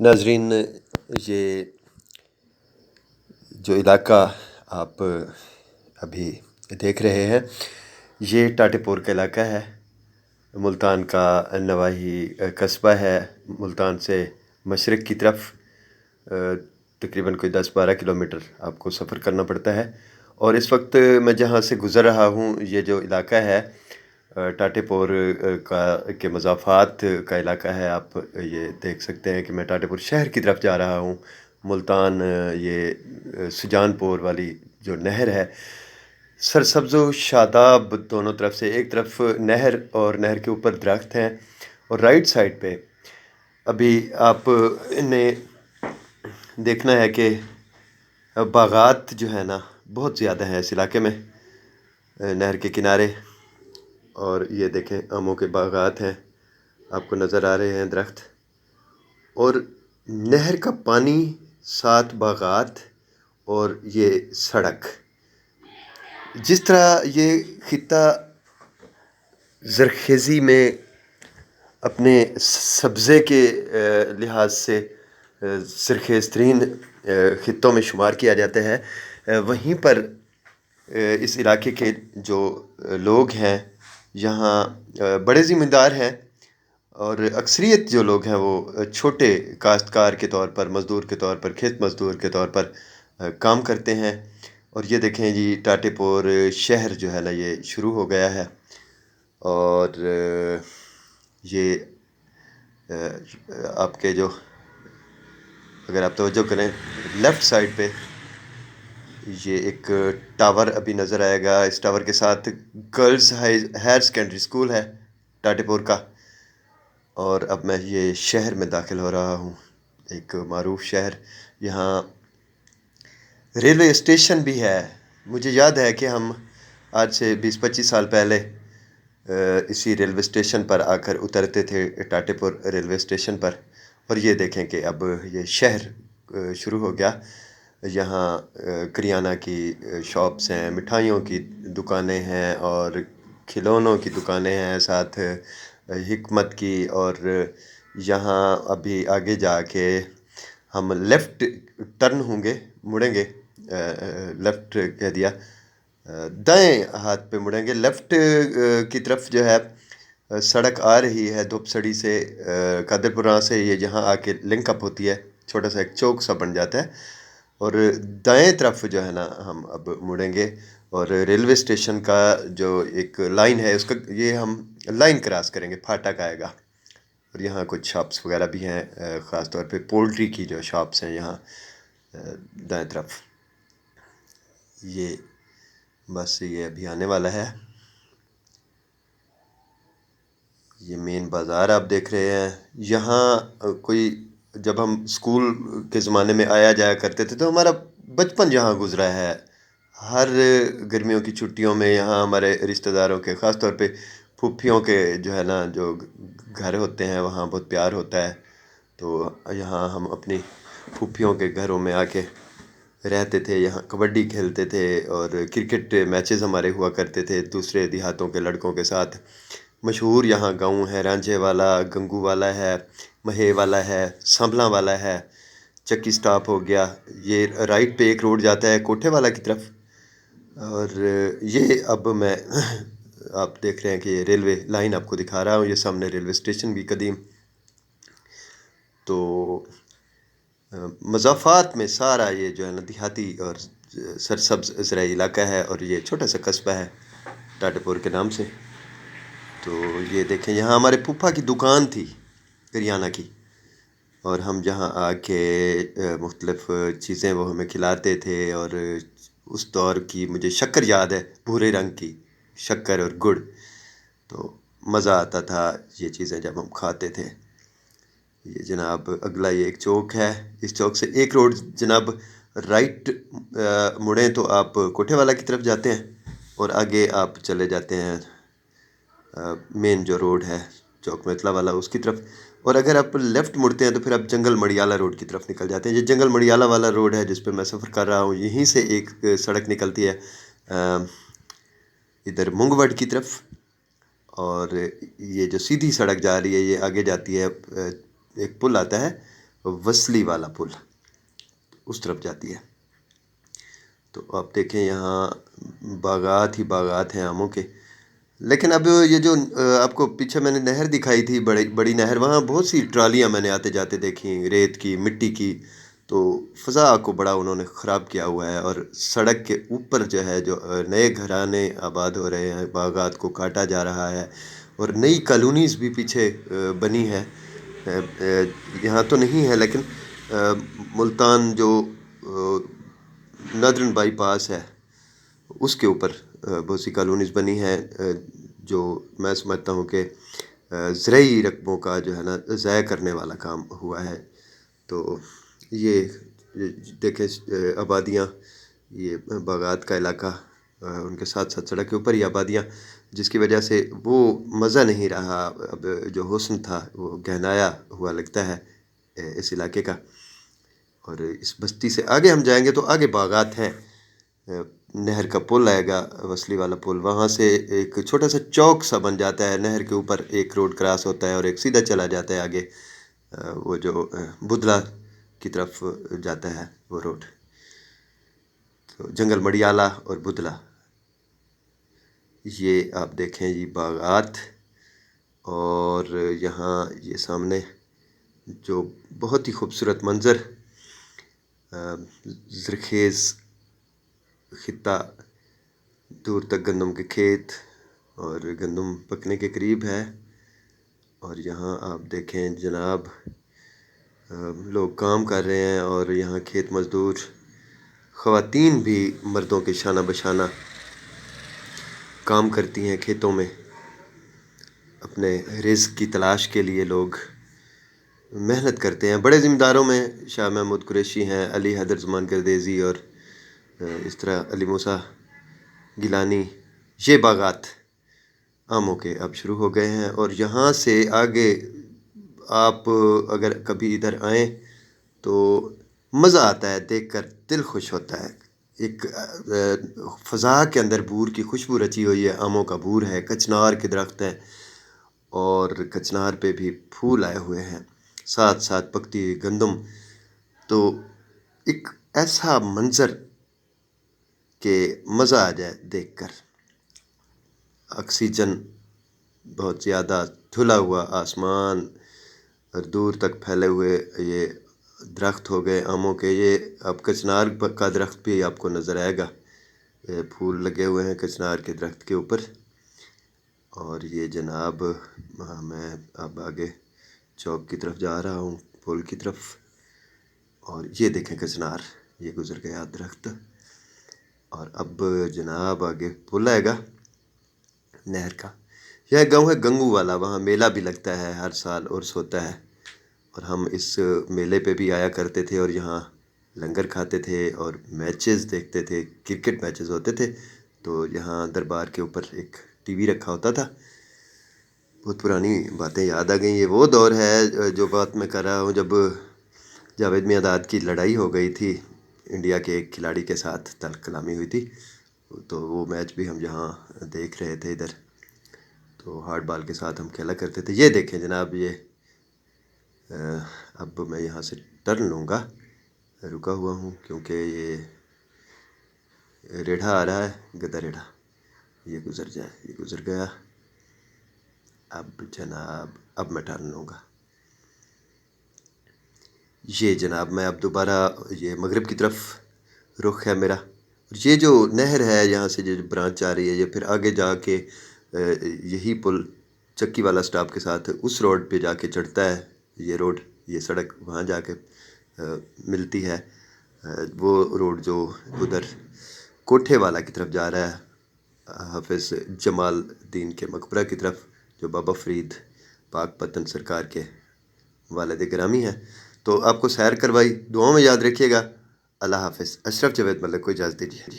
ناظرین، یہ جو علاقہ آپ ابھی دیکھ رہے ہیں یہ ٹاٹے پور کا علاقہ ہے۔ ملتان کا نواحی قصبہ ہے۔ ملتان سے مشرق کی طرف تقریباً کوئی 10-12 کلومیٹر آپ کو سفر کرنا پڑتا ہے، اور اس وقت میں جہاں سے گزر رہا ہوں یہ جو علاقہ ہے ٹاٹے پور کے مضافات کا علاقہ ہے۔ آپ یہ دیکھ سکتے ہیں کہ میں ٹاٹے پور شہر کی طرف جا رہا ہوں۔ ملتان یہ سجان پور والی جو نہر ہے، سرسبز و شاداب دونوں طرف سے، ایک طرف نہر اور نہر کے اوپر درخت ہیں، اور رائٹ سائڈ پہ ابھی آپ نے دیکھنا ہے کہ باغات جو ہے نا بہت زیادہ ہیں اس علاقے میں نہر کے کنارے، اور یہ دیکھیں آموں کے باغات ہیں، آپ کو نظر آ رہے ہیں درخت، اور نہر کا پانی، ساتھ باغات اور یہ سڑک۔ جس طرح یہ خطہ زرخیزی میں اپنے سبزے کے لحاظ سے زرخیز ترین خطوں میں شمار کیا جاتا ہے، وہیں پر اس علاقے کے جو لوگ ہیں یہاں بڑے ذمہ دار ہیں، اور اکثریت جو لوگ ہیں وہ چھوٹے کاشتکار کے طور پر، مزدور کے طور پر، کھیت مزدور کے طور پر کام کرتے ہیں۔ اور یہ دیکھیں جی ٹاٹے پور شہر جو ہے نا یہ شروع ہو گیا ہے، اور یہ آپ کے جو اگر آپ توجہ کریں لیفٹ سائڈ پہ یہ ایک ٹاور ابھی نظر آئے گا، اس ٹاور کے ساتھ گرلز ہائر سیکنڈری اسکول ہے ٹاٹے پور کا۔ اور اب میں یہ شہر میں داخل ہو رہا ہوں، ایک معروف شہر۔ یہاں ریلوے اسٹیشن بھی ہے۔ مجھے یاد ہے کہ ہم آج سے 20-25 سال پہلے اسی ریلوے اسٹیشن پر آ کر اترتے تھے، ٹاٹے پور ریلوے اسٹیشن پر۔ اور یہ دیکھیں کہ اب یہ شہر شروع ہو گیا۔ یہاں کریانہ کی شاپس ہیں، مٹھائیوں کی دکانیں ہیں، اور کھلونوں کی دکانیں ہیں، ساتھ حکمت کی۔ اور یہاں ابھی آگے جا کے ہم لیفٹ ٹرن ہوں گے، مڑیں گے، لیفٹ کہہ دیا، دائیں ہاتھ پہ مڑیں گے، لیفٹ کی طرف جو ہے سڑک آ رہی ہے دھوپ سڑی سے، قادر پورہ سے، یہ جہاں آ کے لنک اپ ہوتی ہے، چھوٹا سا ایک چوک سا بن جاتا ہے، اور دائیں طرف جو ہے نا ہم اب مڑیں گے، اور ریلوے اسٹیشن کا جو ایک لائن ہے اس کا یہ ہم لائن کراس کریں گے، پھاٹک آئے گا۔ اور یہاں کچھ شاپس وغیرہ بھی ہیں، خاص طور پہ پولٹری کی جو شاپس ہیں یہاں دائیں طرف۔ یہ بس یہ ابھی آنے والا ہے، یہ مین بازار آپ دیکھ رہے ہیں۔ یہاں کوئی جب ہم اسکول کے زمانے میں آیا جایا کرتے تھے تو ہمارا بچپن یہاں گزرا ہے۔ ہر گرمیوں کی چھٹیوں میں یہاں ہمارے رشتہ داروں کے، خاص طور پہ پھوپھیوں کے جو ہے نا جو گھر ہوتے ہیں وہاں بہت پیار ہوتا ہے، تو یہاں ہم اپنی پھوپھیوں کے گھروں میں آ کے رہتے تھے، یہاں کبڈی کھیلتے تھے، اور کرکٹ میچز ہمارے ہوا کرتے تھے دوسرے دیہاتوں کے لڑکوں کے ساتھ۔ مشہور یہاں گاؤں ہے، رانجھے والا، گنگو والا ہے، مہے والا ہے، سنبھلا والا ہے، چکی سٹاپ ہو گیا۔ یہ رائٹ پہ ایک روڈ جاتا ہے کوٹھے والا کی طرف، اور یہ اب میں آپ دیکھ رہے ہیں کہ یہ ریلوے لائن آپ کو دکھا رہا ہوں، یہ سامنے ریلوے اسٹیشن بھی قدیم۔ تو مضافات میں سارا یہ جو ہے نا دیہاتی اور سرسبز زرعی علاقہ ہے، اور یہ چھوٹا سا قصبہ ہے ٹاٹے پور کے نام سے۔ تو یہ دیکھیں یہاں ہمارے پھوپھا کی دکان تھی کریانہ کی، اور ہم جہاں آ کے مختلف چیزیں وہ ہمیں کھلاتے تھے، اور اس دور کی مجھے شکر یاد ہے، بھورے رنگ کی شکر اور گڑ، تو مزہ آتا تھا یہ چیزیں جب ہم کھاتے تھے۔ یہ جناب اگلا یہ ایک چوک ہے، اس چوک سے ایک روڈ جناب رائٹ مڑیں تو آپ کوٹھے والا کی طرف جاتے ہیں، اور آگے آپ چلے جاتے ہیں مین جو روڈ ہے چوک میتلا والا اس کی طرف، اور اگر آپ لیفٹ مڑتے ہیں تو پھر آپ جنگل مڑیالہ روڈ کی طرف نکل جاتے ہیں۔ یہ جنگل مڑیالہ والا روڈ ہے جس پہ میں سفر کر رہا ہوں، یہیں سے ایک سڑک نکلتی ہے ادھر مونگوڈ کی طرف، اور یہ جو سیدھی سڑک جا رہی ہے یہ آگے جاتی ہے، ایک پل آتا ہے وصلی والا پل اس طرف جاتی ہے۔ تو آپ دیکھیں یہاں باغات ہی باغات ہیں آموں کے، لیکن اب یہ جو آپ کو پیچھے میں نے نہر دکھائی تھی، بڑی بڑی نہر، وہاں بہت سی ٹرالیاں میں نے آتے جاتے دیکھی، ریت کی، مٹی کی، تو فضا کو بڑا انہوں نے خراب کیا ہوا ہے۔ اور سڑک کے اوپر جو ہے جو نئے گھرانے آباد ہو رہے ہیں، باغات کو کاٹا جا رہا ہے، اور نئی کالونیز بھی پیچھے بنی ہے۔ یہاں تو نہیں ہے، لیکن ملتان جو نادرن بائی پاس ہے اس کے اوپر بہت سی کالونیز بنی ہیں، جو میں سمجھتا ہوں کہ زرعی رقبوں کا جو ہے نا ضائع کرنے والا کام ہوا ہے۔ تو یہ دیکھیں آبادیاں، یہ باغات کا علاقہ، ان کے ساتھ ساتھ سڑک کے اوپر ہی آبادیاں، جس کی وجہ سے وہ مزہ نہیں رہا، اب جو حسن تھا وہ گہنایا ہوا لگتا ہے اس علاقے کا۔ اور اس بستی سے آگے ہم جائیں گے تو آگے باغات ہیں، نہر کا پل آئے گا، وصلی والا پل، وہاں سے ایک چھوٹا سا چوک سا بن جاتا ہے، نہر کے اوپر ایک روڈ کراس ہوتا ہے اور ایک سیدھا چلا جاتا ہے آگے، وہ جو بدلہ کی طرف جاتا ہے وہ روڈ، تو جنگل مڑیالہ اور بدلہ۔ یہ آپ دیکھیں یہ باغات، اور یہاں یہ سامنے جو بہت ہی خوبصورت منظر، زرخیز خطہ، دور تک گندم کے کھیت، اور گندم پکنے کے قریب ہے۔ اور یہاں آپ دیکھیں جناب لوگ کام کر رہے ہیں، اور یہاں کھیت مزدور خواتین بھی مردوں کے شانہ بشانہ کام کرتی ہیں کھیتوں میں، اپنے رزق کی تلاش کے لیے لوگ محنت کرتے ہیں۔ بڑے ذمہ داروں میں شاہ محمود قریشی ہیں، علی حیدر زمان گردیزی، اور اس طرح علی موسیٰ گیلانی۔ یہ باغات آموں کے اب شروع ہو گئے ہیں، اور یہاں سے آگے آپ اگر کبھی ادھر آئیں تو مزہ آتا ہے دیکھ کر، دل خوش ہوتا ہے۔ ایک فضا کے اندر بور کی خوشبو رچی ہوئی ہے، آموں کا بور ہے، کچنار کے درخت ہیں، اور کچنار پہ بھی پھول آئے ہوئے ہیں، ساتھ ساتھ پکتی ہوئی گندم۔ تو ایک ایسا منظر کہ مزہ آ جائے دیکھ کر، آکسیجن بہت زیادہ، دھلا ہوا آسمان، اور دور تک پھیلے ہوئے یہ درخت ہو گئے آموں کے۔ یہ اب کچنار کا درخت بھی آپ کو نظر آئے گا، یہ پھول لگے ہوئے ہیں کچنار کے درخت کے اوپر۔ اور یہ جناب میں اب آگے چوک کی طرف جا رہا ہوں، پل کی طرف، اور یہ دیکھیں کچنار، یہ گزر گیا درخت۔ اور اب جناب آگے پل آئے گا نہر کا۔ یہ گاؤں ہے گنگو والا، وہاں میلہ بھی لگتا ہے ہر سال، عرس ہوتا ہے، اور ہم اس میلے پہ بھی آیا کرتے تھے، اور یہاں لنگر کھاتے تھے اور میچز دیکھتے تھے، کرکٹ میچز ہوتے تھے۔ تو یہاں دربار کے اوپر ایک ٹی وی رکھا ہوتا تھا۔ بہت پرانی باتیں یاد آ گئیں۔ یہ وہ دور ہے جو بات میں کر رہا ہوں جب جاوید میاں کی لڑائی ہو گئی تھی انڈیا کے ایک کھلاڑی کے ساتھ، تلخ کلامی ہوئی تھی، تو وہ میچ بھی ہم یہاں دیکھ رہے تھے ادھر، تو ہارڈ بال کے ساتھ ہم کھیلا کرتے تھے۔ یہ دیکھیں جناب، یہ اب میں یہاں سے ٹرن لوں گا، رکا ہوا ہوں کیونکہ یہ ریڑھا آ رہا ہے، گدا ریڑھا، یہ گزر جائے، یہ گزر گیا۔ اب جناب اب میں ٹرن لوں گا۔ یہ جناب میں اب دوبارہ یہ مغرب کی طرف رخ ہے میرا، اور یہ جو نہر ہے یہاں سے جو برانچ آ رہی ہے، یہ پھر آگے جا کے یہی پل چکی والا سٹاپ کے ساتھ اس روڈ پہ جا کے چڑھتا ہے۔ یہ روڈ، یہ سڑک وہاں جا کے ملتی ہے، وہ روڈ جو ادھر کوٹھے والا کی طرف جا رہا ہے، حافظ جمال الدین کے مقبرہ کی طرف، جو بابا فرید پاک پتن سرکار کے والد گرامی ہیں۔ تو آپ کو سیر کروائی، دعاؤں میں یاد رکھیے گا۔ اللہ حافظ۔ اشرف جاوید ملک کو اجازت دیجیے۔